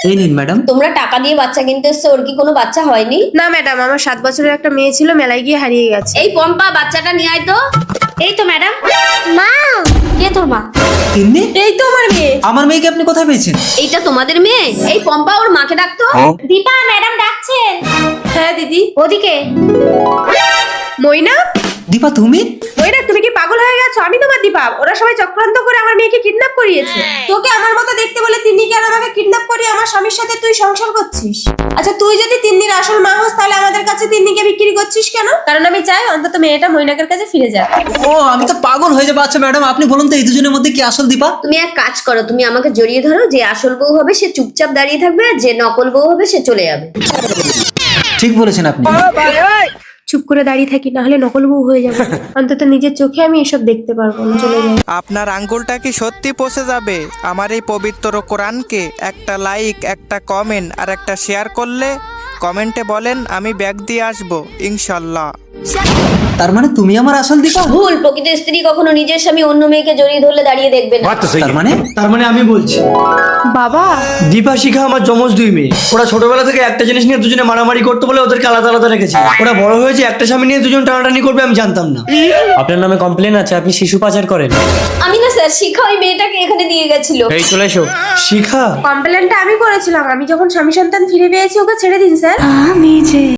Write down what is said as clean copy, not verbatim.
এই নিন ম্যাডাম। তোমরা টাকা দিয়ে বাচ্চা কিনতে এসছো, ওর কি কোনো বাচ্চা হয়নি? না ম্যাডাম, আমার 7 বছরের একটা মেয়ে ছিল, মেলায় গিয়ে হারিয়ে গেছে। এই পম্পা, বাচ্চাটা নিয়ে আয় তো। এই তো ম্যাডাম। মা, কে তোর মা? তিন্নি, এই তো আমার মেয়ে। আমার মেয়েকে আপনি কোথায় পেয়েছেন? এইটা তোমাদের মেয়ে? এই পম্পা, ওর মাকে ডাকতো। দীপা ম্যাডাম ডাকছেন। হ্যাঁ দিদি। ওদিকে। মইনা, দীপা তুমি? মইনা তুমি কি পাগল হয়ে গেছো? আমি তোমার দীপা। ওরা সবাই চক্রান্ত করে আমার মেয়েকে কিডন্যাপ করিয়েছে। তোকে আমার মতো দেখতে বলে তিন্নিকে আর আমাকে কিডন্যাপ করিয়ে আমার স্বামীর সাথে তুই সংসার করছিস। আচ্ছা তুই যদি তিন্নির আসল মা হোস, তাহলে আমাদের কাছে তিন্নিকে বিক্রি করছিস কেন? কারণ আমি চাই অন্তত মেয়েটা মইনাকের কাছে ফিরে যাক। ও, আমি তো পাগল হয়ে যাবো। আচ্ছা ম্যাডাম, আপনি বলুন তো এই দুজনের মধ্যে কি আসল দীপা? তুমি এক কাজ করো, তুমি আমাকে জড়িয়ে ধরো। যে আসল বউ হবে সে চুপচাপ দাঁড়িয়ে থাকবে, আর যে নকল বউ হবে সে চলে যাবে। ঠিক বলেছেন আপনি। চুপ করে দাঁড়িয়ে থাকি, না হলে নকল বউ হয়ে যাবে। অন্তত নিজের চোখে আমি এসব দেখতে পারবো না। চলে যাই। আপনার আঙ্গুলটা কি সত্যি পচে যাবে আমার এই পবিত্র কোরআনকে? একটা লাইক, একটা কমেন্ট আর একটা শেয়ার করলে কমেন্টে বলেন আমি ব্যাগ দিয়ে আসবো ইনশাল্লাহ। তার মানে তুমি আমার আসল দীপা? ভুল। প্রকৃত স্ত্রী কখনো নিজের স্বামী অন্য মেয়েকে জড়িয়ে ধরলে দাঁড়িয়ে দেখবে না। তার মানে আমি বলছি, বাবা, দীপা শিখা আমার যমজ 2 মেয়ে। ওরা ছোটবেলা থেকে একটা জিনিস নিয়ে দুজনে মারামারি করতে বলে ওদেরকে আলাদা আলাদা রেখেছে। ওরা বড় হয়েছে একটা স্বামী নিয়ে দুজন টানাটানি করবে, আমি জানতাম না। আপনার নামে কমপ্লেন আছে, আপনি শিশু পাচার করেন। আমি না স্যার, শিখা ওই মেয়েটাকে এখানে নিয়ে গেছিল। এই চলে এসো। শিখা? কমপ্লেনটা আমি করেছিলাম। আমি যখন স্বামী সন্তান ফিরে পেয়েছি ওকে ছেড়ে দিন স্যার।